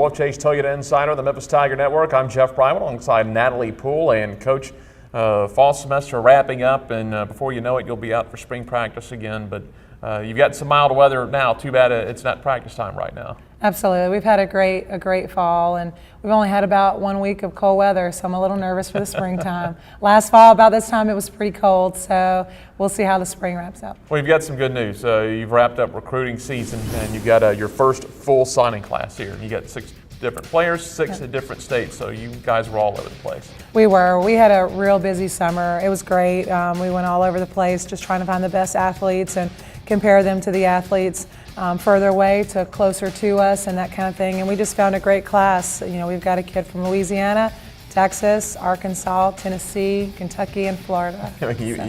Wolfchase Toyota Insider, the Memphis Tiger Network. I'm Jeff Brightwell alongside Natalie Poole and Coach. Fall semester wrapping up, and before you know it, you'll be out for spring practice again. But you've got some mild weather now. Too bad it's not practice time right now. Absolutely. We've had a great fall, and we've only had about 1 week of cold weather, so I'm a little nervous for the springtime. Last fall, about this time, it was pretty cold, so we'll see how the spring wraps up. Well, you've got some good news. You've wrapped up recruiting season, and you've got your first full signing class here. You got 6 different players, 6 in different states, so you guys were all over the place. We were. We had a real busy summer. It was great. We went all over the place just trying to find the best athletes and compare them to the athletes further away to closer to us and that kind of thing. And we just found a great class. You know, we've got a kid from Louisiana, Texas, Arkansas, Tennessee, Kentucky, and Florida. You did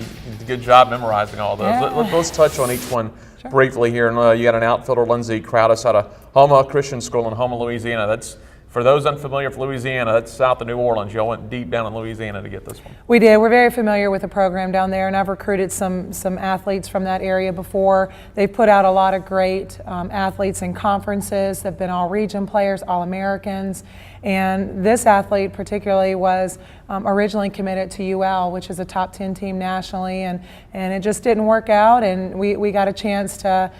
a good job memorizing all those. Yeah. Let's touch on each one Sure. briefly here. And you got an outfielder, Lindsay Crowdis, out of Houma Christian School in Houma, Louisiana. That's, for those unfamiliar with Louisiana, that's south of New Orleans. Y'all went deep down in Louisiana to get this one. We did. We're very familiar with the program down there, and I've recruited some athletes from that area before. They've put out a lot of great athletes in conferences. They've been all-region players, all-Americans. And this athlete particularly was originally committed to UL, which is a top 10 team nationally, and it just didn't work out, and we got a chance to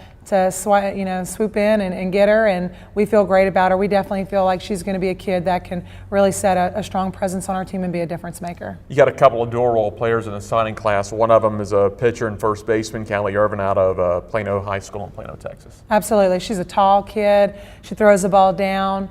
swoop in and get her, and we feel great about her. We definitely feel like she's going to be a kid that can really set a strong presence on our team and be a difference maker. You got a couple of dual role players in the signing class. One of them is a pitcher and first baseman, Callie Irvin, out of Plano High School in Plano, Texas. Absolutely. She's a tall kid. She throws the ball down.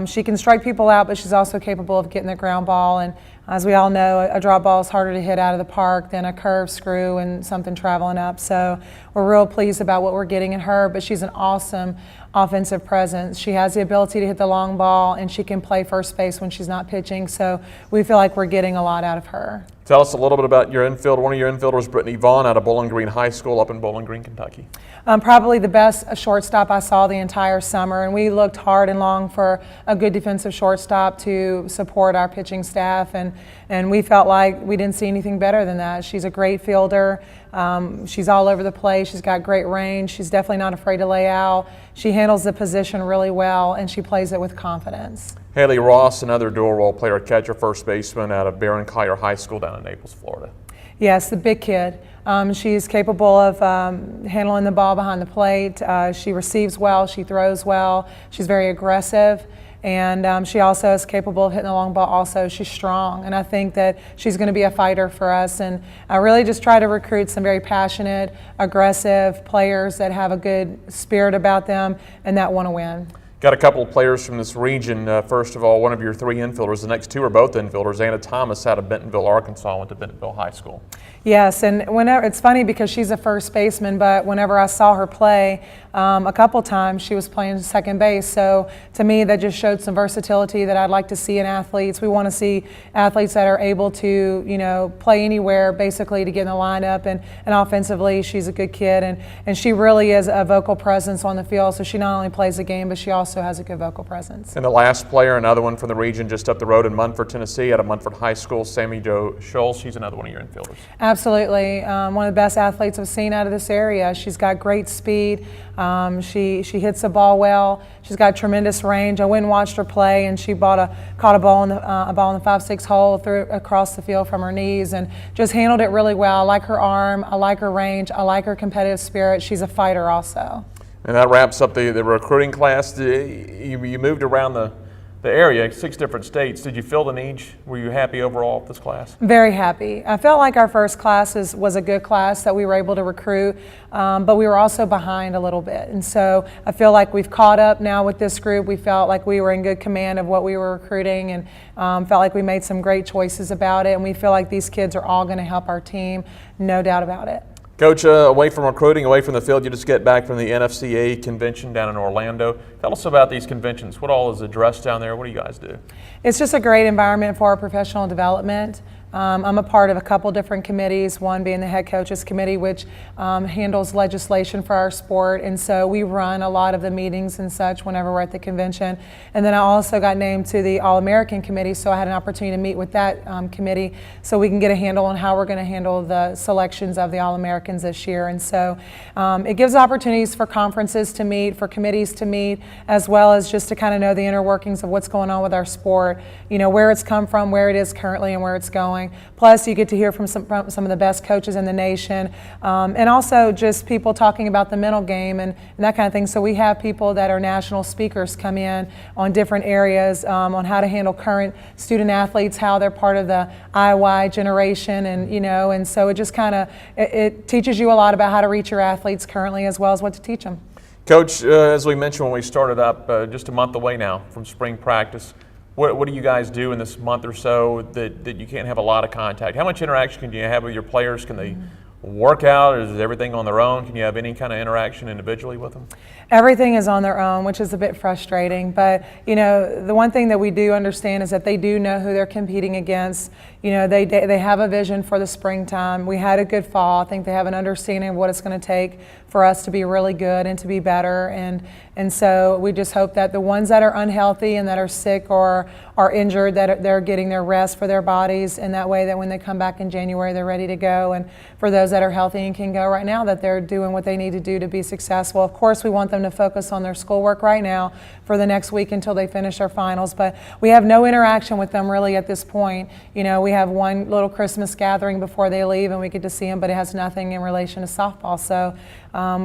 She can strike people out, but she's also capable of getting the ground ball. And as we all know, a drop ball is harder to hit out of the park than a curve, screw, and something traveling up. So we're real pleased about what we're getting in her, but she's an awesome offensive presence. She has the ability to hit the long ball, and she can play first base when she's not pitching. So we feel like we're getting a lot out of her. Tell us a little bit about your infield. One of your infielders, Brittany Vaughn, out of Bowling Green High School up in Bowling Green, Kentucky. Probably the best shortstop I saw the entire summer, and we looked hard and long for a good defensive shortstop to support our pitching staff, and we felt like we didn't see anything better than that. She's a great fielder. She's all over the place. She's got great range. She's definitely not afraid to lay out. She handles the position really well, and she plays it with confidence. Haley Ross, another dual role player, catcher, first baseman out of Baron Collier High School down in Naples, Florida. Yes, the big kid. She's capable of handling the ball behind the plate. She receives well. She throws well. She's very aggressive. And she also is capable of hitting the long ball also. She's strong, and I think that she's going to be a fighter for us. And I really just try to recruit some very passionate, aggressive players that have a good spirit about them and that want to win. Got a couple of players from this region. First of all, one of your 3 infielders. The next 2 are both infielders. Anna Thomas out of Bentonville, Arkansas, went to Bentonville High School. Yes, and whenever, it's funny because she's a first baseman, but whenever I saw her play a couple times, she was playing second base. So to me, that just showed some versatility that I'd like to see in athletes. We want to see athletes that are able to, you know, play anywhere basically to get in the lineup. And offensively, she's a good kid, and she really is a vocal presence on the field. So she not only plays the game, but she also has a good vocal presence. And the last player, another one from the region just up the road in Munford, Tennessee, out of Munford High School, Sammy Jo Scholes. She's another one of your infielders. Absolutely. One of the best athletes I've seen out of this area. She's got great speed. She hits the ball well. She's got tremendous range. I went and watched her play, and she caught a ball in the 5-6 hole, threw it across the field from her knees, and just handled it really well. I like her arm. I like her range. I like her competitive spirit. She's a fighter also. And that wraps up the recruiting class. You moved around the area, 6 different states. Did you feel the need? Were you happy overall with this class? Very happy. I felt like our first class was a good class that we were able to recruit, but we were also behind a little bit. And so I feel like we've caught up now with this group. We felt like we were in good command of what we were recruiting, and felt like we made some great choices about it. And we feel like these kids are all going to help our team, no doubt about it. Coach, away from recruiting, away from the field, you just get back from the NFCA convention down in Orlando. Tell us about these conventions. What all is addressed down there? What do you guys do? It's just a great environment for our professional development. I'm a part of a couple different committees, one being the Head Coaches Committee, which handles legislation for our sport, and so we run a lot of the meetings and such whenever we're at the convention. And then I also got named to the All-American Committee, so I had an opportunity to meet with that committee so we can get a handle on how we're going to handle the selections of the All-Americans this year. And so it gives opportunities for conferences to meet, for committees to meet, as well as just to kind of know the inner workings of what's going on with our sport, you know, where it's come from, where it is currently, and where it's going. Plus, you get to hear from some of the best coaches in the nation, and also just people talking about the mental game and that kind of thing. So we have people that are national speakers come in on different areas on how to handle current student athletes, how they're part of the IY generation, and you know, and so it just kind of it teaches you a lot about how to reach your athletes currently as well as what to teach them. Coach, as we mentioned when we started up, just a month away now from spring practice, what do you guys do in this month or so that you can't have a lot of contact? How much interaction can you have with your players? Can they work out, or is everything on their own? Can you have any kind of interaction individually with them? Everything is on their own, which is a bit frustrating. But, you know, the one thing that we do understand is that they do know who they're competing against. You know, they have a vision for the springtime. We had a good fall. I think they have an understanding of what it's going to take for us to be really good and to be better. And so we just hope that the ones that are unhealthy and that are sick or are injured, that they're getting their rest for their bodies, and that way that when they come back in January, they're ready to go. And for those that are healthy and can go right now, that they're doing what they need to do to be successful. Of course, we want them to focus on their schoolwork right now for the next week until they finish their finals, but we have no interaction with them really at this point. You know, we have one little Christmas gathering before they leave and we get to see them, but it has nothing in relation to softball. So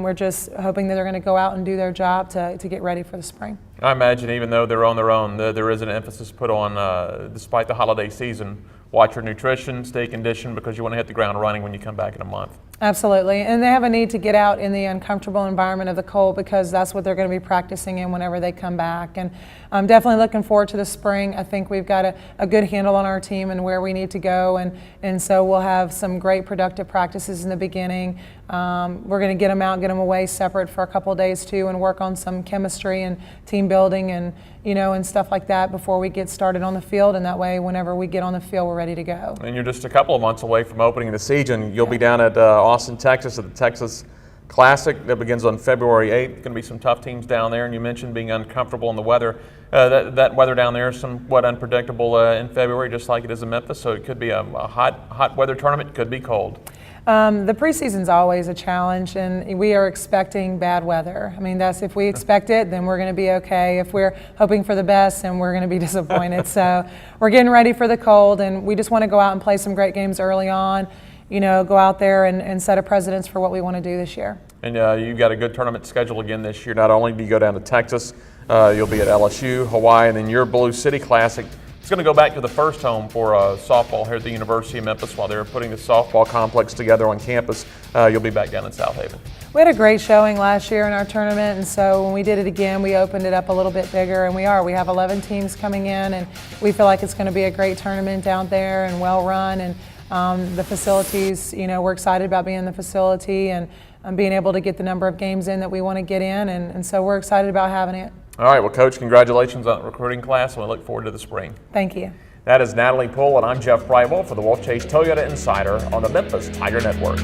we're just hoping that they're going to go out and do their job to get ready for the spring. I imagine even though they're on their own, there is an emphasis put on, despite the holiday season, watch your nutrition, stay conditioned, because you want to hit the ground running when you come back in a month. Absolutely, and they have a need to get out in the uncomfortable environment of the cold, because that's what they're going to be practicing in whenever they come back. And I'm definitely looking forward to the spring. I think we've got a good handle on our team and where we need to go, and so we'll have some great productive practices in the beginning. We're going to get them out, get them away separate for a couple of days too, and work on some chemistry and team building and and stuff like that before we get started on the field, and that way whenever we get on the field we're ready to go. And you're just a couple of months away from opening the season. You'll be down at Austin, Texas at the Texas Classic that begins on February 8th. Going to be some tough teams down there, and you mentioned being uncomfortable in the weather. That weather down there is somewhat unpredictable in February, just like it is in Memphis, so it could be a hot weather tournament, could be cold. The preseason's always a challenge, and we are expecting bad weather. I mean, that's if we expect it, then we're going to be okay. If we're hoping for the best, then we're going to be disappointed. So we're getting ready for the cold, and we just want to go out and play some great games early on. Go out there and set a precedence for what we want to do this year. And you've got a good tournament schedule again this year. Not only do you go down to Texas, you'll be at LSU, Hawaii, and then your Blue City Classic. It's going to go back to the first home for softball here at the University of Memphis while they're putting the softball complex together on campus. You'll be back down in South Haven. We had a great showing last year in our tournament, and so when we did it again, we opened it up a little bit bigger, and we have 11 teams coming in, and we feel like it's going to be a great tournament down there and well run. And the facilities, we're excited about being in the facility and being able to get the number of games in that we want to get in, and so we're excited about having it. All right, well, Coach, congratulations on the recruiting class, and we look forward to the spring. Thank you. That is Natalie Poole, and I'm Jeff Brightwell for the Wolfchase Toyota Insider on the Memphis Tiger Network.